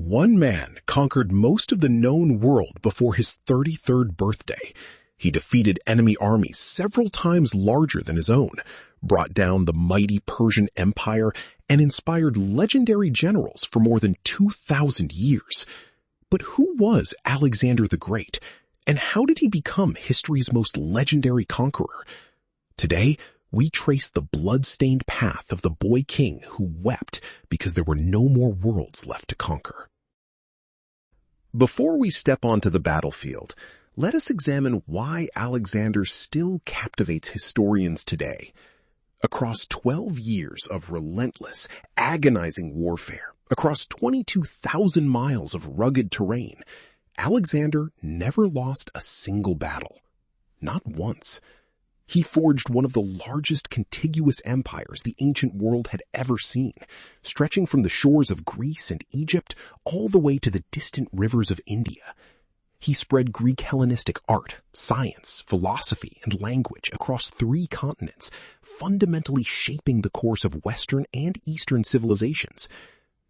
One man conquered most of the known world before his 33rd birthday. He defeated enemy armies several times larger than his own, brought down the mighty Persian Empire, and inspired legendary generals for more than 2,000 years. But who was Alexander the Great, and how did he become history's most legendary conqueror? Today, we trace the blood-stained path of the boy king who wept because there were no more worlds left to conquer. Before we step onto the battlefield, let us examine why Alexander still captivates historians today. Across 12 years of relentless, agonizing warfare, across 22,000 miles of rugged terrain, Alexander never lost a single battle. Not once. He forged one of the largest contiguous empires the ancient world had ever seen, stretching from the shores of Greece and Egypt all the way to the distant rivers of India. He spread Greek Hellenistic art, science, philosophy, and language across 3 continents, fundamentally shaping the course of Western and Eastern civilizations.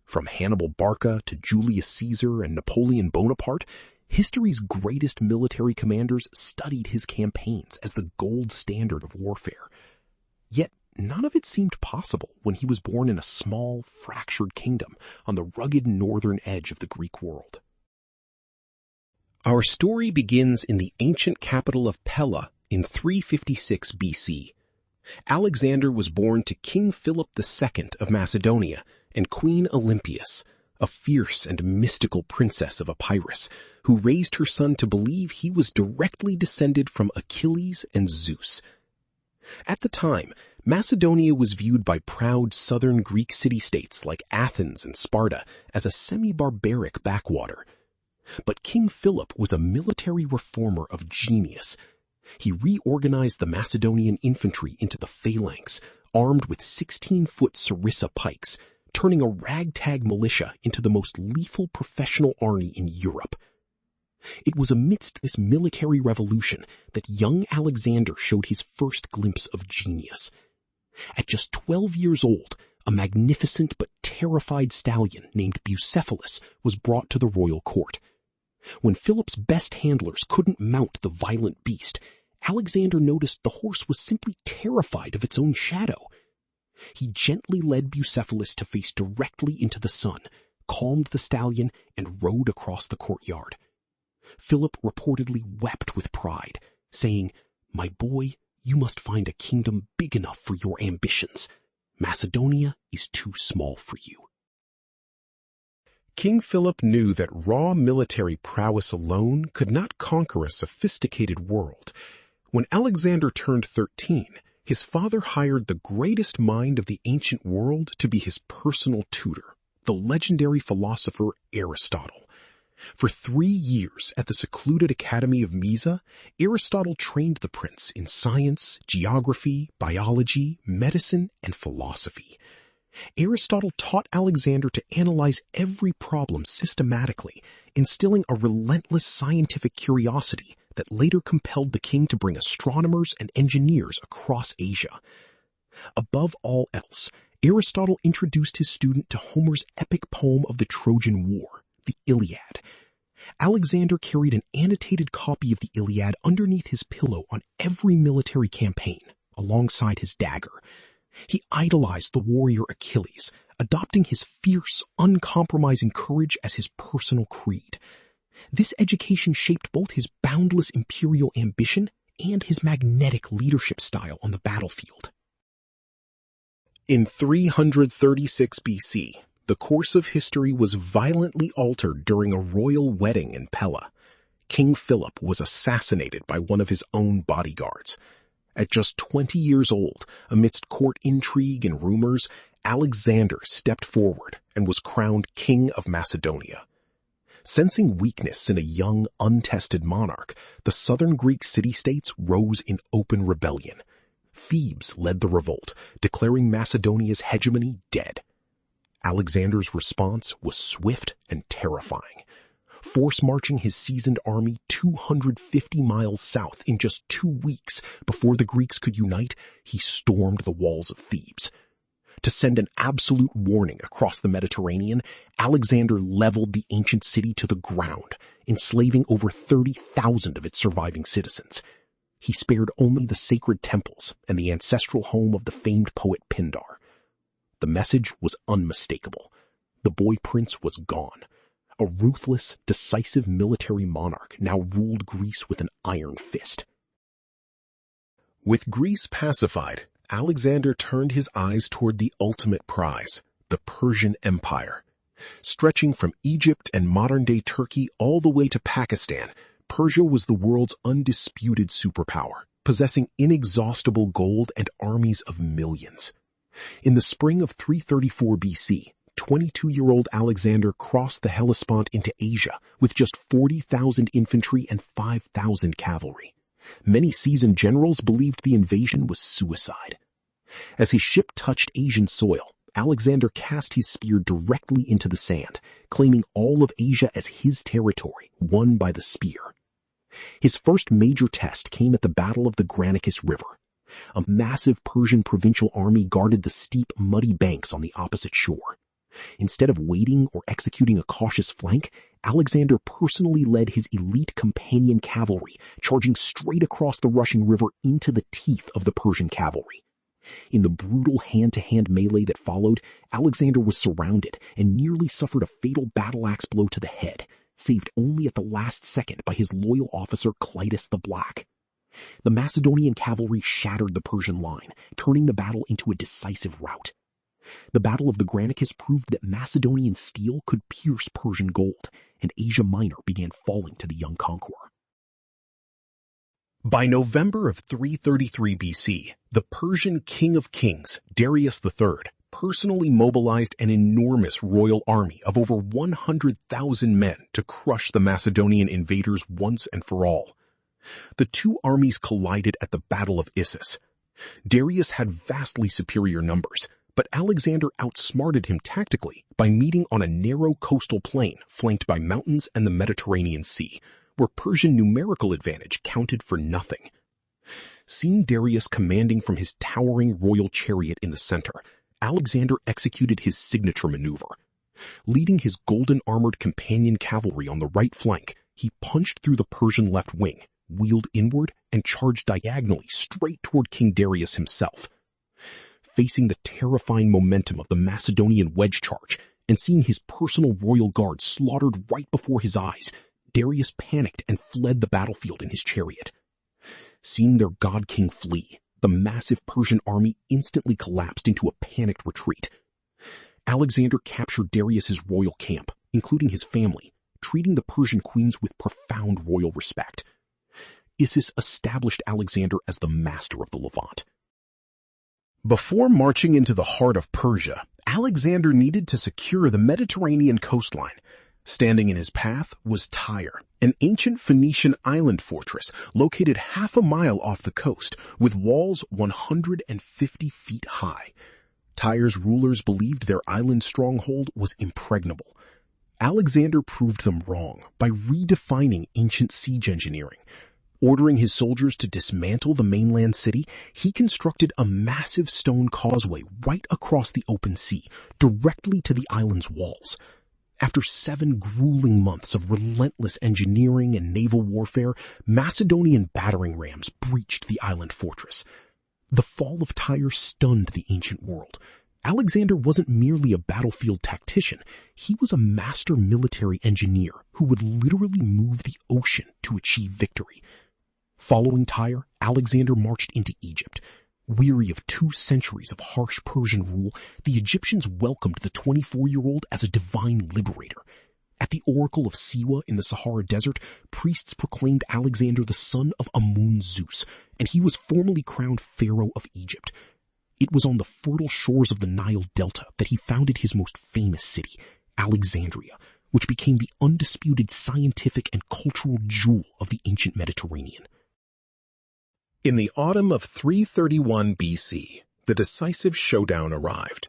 From Hannibal Barca to Julius Caesar and Napoleon Bonaparte, history's greatest military commanders studied his campaigns as the gold standard of warfare. Yet none of it seemed possible when he was born in a small, fractured kingdom on the rugged northern edge of the Greek world. Our story begins in the ancient capital of Pella in 356 BC. Alexander was born to King Philip II of Macedonia and Queen Olympias, a fierce and mystical princess of Epirus, who raised her son to believe he was directly descended from Achilles and Zeus. At the time, Macedonia was viewed by proud southern Greek city-states like Athens and Sparta as a semi-barbaric backwater. But King Philip was a military reformer of genius. He reorganized the Macedonian infantry into the phalanx, armed with 16-foot sarissa pikes, turning a ragtag militia into the most lethal professional army in Europe. It was amidst this military revolution that young Alexander showed his first glimpse of genius. At just 12 years old, a magnificent but terrified stallion named Bucephalus was brought to the royal court. When Philip's best handlers couldn't mount the violent beast, Alexander noticed the horse was simply terrified of its own shadow. He gently led Bucephalus to face directly into the sun, calmed the stallion, and rode across the courtyard. Philip reportedly wept with pride, saying, "My boy, you must find a kingdom big enough for your ambitions. Macedonia is too small for you." King Philip knew that raw military prowess alone could not conquer a sophisticated world. When Alexander turned 13, his father hired the greatest mind of the ancient world to be his personal tutor, the legendary philosopher Aristotle. For 3 years at the secluded Academy of Mysa, Aristotle trained the prince in science, geography, biology, medicine, and philosophy. Aristotle taught Alexander to analyze every problem systematically, instilling a relentless scientific curiosity that later compelled the king to bring astronomers and engineers across Asia. Above all else, Aristotle introduced his student to Homer's epic poem of the Trojan War, the Iliad. Alexander carried an annotated copy of the Iliad underneath his pillow on every military campaign, alongside his dagger. He idolized the warrior Achilles, adopting his fierce, uncompromising courage as his personal creed. This education shaped both his boundless imperial ambition and his magnetic leadership style on the battlefield. In 336 BC, the course of history was violently altered during a royal wedding in Pella. King Philip was assassinated by one of his own bodyguards. At just 20 years old, amidst court intrigue and rumors, Alexander stepped forward and was crowned King of Macedonia. Sensing weakness in a young, untested monarch, the southern Greek city-states rose in open rebellion. Thebes led the revolt, declaring Macedonia's hegemony dead. Alexander's response was swift and terrifying. Force-marching his seasoned army 250 miles south in just 2 weeks before the Greeks could unite, he stormed the walls of Thebes. To send an absolute warning across the Mediterranean, Alexander leveled the ancient city to the ground, enslaving over 30,000 of its surviving citizens. He spared only the sacred temples and the ancestral home of the famed poet Pindar. The message was unmistakable. The boy prince was gone. A ruthless, decisive military monarch now ruled Greece with an iron fist. With Greece pacified, Alexander turned his eyes toward the ultimate prize, the Persian Empire. Stretching from Egypt and modern-day Turkey all the way to Pakistan, Persia was the world's undisputed superpower, possessing inexhaustible gold and armies of millions. In the spring of 334 BC, 22-year-old Alexander crossed the Hellespont into Asia with just 40,000 infantry and 5,000 cavalry. Many seasoned generals believed the invasion was suicide. As his ship touched Asian soil, Alexander cast his spear directly into the sand, claiming all of Asia as his territory, won by the spear. His first major test came at the Battle of the Granicus River. A massive Persian provincial army guarded the steep, muddy banks on the opposite shore. Instead of waiting or executing a cautious flank, Alexander personally led his elite companion cavalry, charging straight across the rushing river into the teeth of the Persian cavalry. In the brutal hand-to-hand melee that followed, Alexander was surrounded and nearly suffered a fatal battle-axe blow to the head, saved only at the last second by his loyal officer Clytus the Black. The Macedonian cavalry shattered the Persian line, turning the battle into a decisive rout. The Battle of the Granicus proved that Macedonian steel could pierce Persian gold, and Asia Minor began falling to the young conqueror. By November of 333 BC, the Persian King of Kings, Darius III, personally mobilized an enormous royal army of over 100,000 men to crush the Macedonian invaders once and for all. The two armies collided at the Battle of Issus. Darius had vastly superior numbers, but Alexander outsmarted him tactically by meeting on a narrow coastal plain flanked by mountains and the Mediterranean Sea, where Persian numerical advantage counted for nothing. Seeing Darius commanding from his towering royal chariot in the center, Alexander executed his signature maneuver. Leading his golden-armored companion cavalry on the right flank, he punched through the Persian left wing, wheeled inward, and charged diagonally straight toward King Darius himself. Facing the terrifying momentum of the Macedonian wedge charge and seeing his personal royal guard slaughtered right before his eyes, Darius panicked and fled the battlefield in his chariot. Seeing their god-king flee, the massive Persian army instantly collapsed into a panicked retreat. Alexander captured Darius's royal camp, including his family, treating the Persian queens with profound royal respect. Issus established Alexander as the master of the Levant. Before marching into the heart of Persia, Alexander needed to secure the Mediterranean coastline. Standing in his path was Tyre, an ancient Phoenician island fortress located half a mile off the coast with walls 150 feet high. Tyre's rulers believed their island stronghold was impregnable. Alexander proved them wrong by redefining ancient siege engineering. Ordering his soldiers to dismantle the mainland city, he constructed a massive stone causeway right across the open sea, directly to the island's walls. After 7 grueling months of relentless engineering and naval warfare, Macedonian battering rams breached the island fortress. The fall of Tyre stunned the ancient world. Alexander wasn't merely a battlefield tactician. He was a master military engineer who would literally move the ocean to achieve victory. Following Tyre, Alexander marched into Egypt. Weary of 2 centuries of harsh Persian rule, the Egyptians welcomed the 24-year-old as a divine liberator. At the Oracle of Siwa in the Sahara Desert, priests proclaimed Alexander the son of Amun Zeus, and he was formally crowned Pharaoh of Egypt. It was on the fertile shores of the Nile Delta that he founded his most famous city, Alexandria, which became the undisputed scientific and cultural jewel of the ancient Mediterranean. In the autumn of 331 BC, the decisive showdown arrived.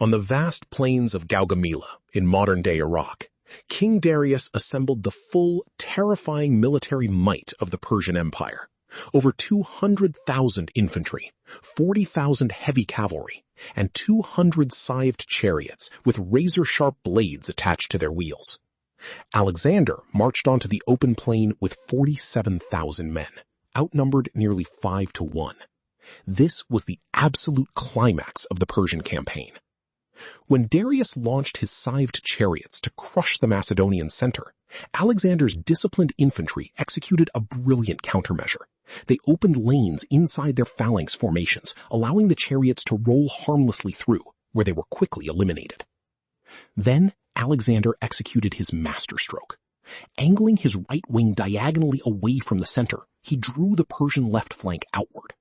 On the vast plains of Gaugamela in modern-day Iraq, King Darius assembled the full, terrifying military might of the Persian Empire. Over 200,000 infantry, 40,000 heavy cavalry, and 200 scythed chariots with razor-sharp blades attached to their wheels. Alexander marched onto the open plain with 47,000 men, outnumbered nearly 5-1. This was the absolute climax of the Persian campaign. When Darius launched his scythed chariots to crush the Macedonian center, Alexander's disciplined infantry executed a brilliant countermeasure. They opened lanes inside their phalanx formations, allowing the chariots to roll harmlessly through, where they were quickly eliminated. Then Alexander executed his masterstroke. Angling his right wing diagonally away from the center, he drew the Persian left flank outward.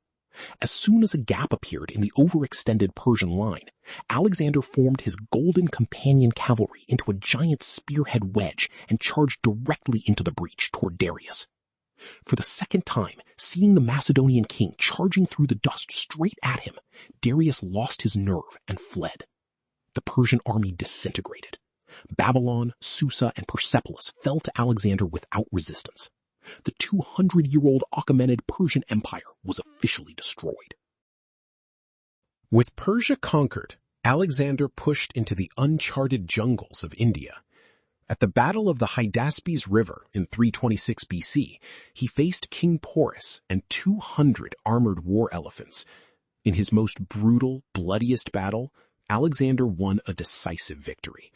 As soon as a gap appeared in the overextended Persian line, Alexander formed his golden companion cavalry into a giant spearhead wedge and charged directly into the breach toward Darius. For the second time, seeing the Macedonian king charging through the dust straight at him, Darius lost his nerve and fled. The Persian army disintegrated. Babylon, Susa, and Persepolis fell to Alexander without resistance. The 200-year-old Achaemenid Persian Empire was officially destroyed. With Persia conquered, Alexander pushed into the uncharted jungles of India. At the Battle of the Hydaspes River in 326 BC, he faced King Porus and 200 armored war elephants. In his most brutal, bloodiest battle, Alexander won a decisive victory.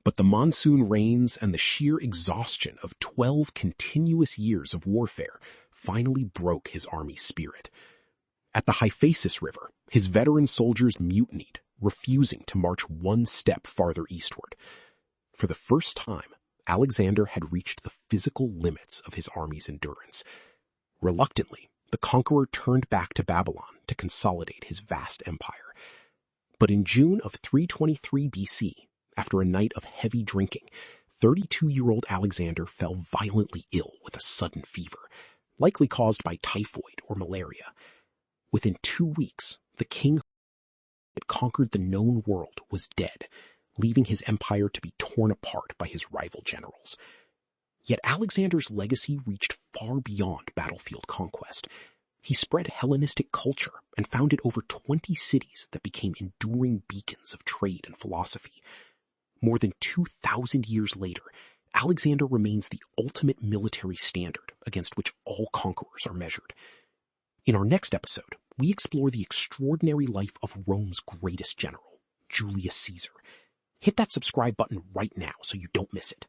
But the monsoon rains and the sheer exhaustion of 12 continuous years of warfare finally broke his army's spirit. At the Hyphasis River, his veteran soldiers mutinied, refusing to march one step farther eastward. For the first time, Alexander had reached the physical limits of his army's endurance. Reluctantly, the conqueror turned back to Babylon to consolidate his vast empire. But in June of 323 BC, after a night of heavy drinking, 32-year-old Alexander fell violently ill with a sudden fever, likely caused by typhoid or malaria. Within 2 weeks, the king who had conquered the known world was dead, leaving his empire to be torn apart by his rival generals. Yet Alexander's legacy reached far beyond battlefield conquest. He spread Hellenistic culture and founded over 20 cities that became enduring beacons of trade and philosophy. More than 2,000 years later, Alexander remains the ultimate military standard against which all conquerors are measured. In our next episode, we explore the extraordinary life of Rome's greatest general, Julius Caesar. Hit that subscribe button right now so you don't miss it.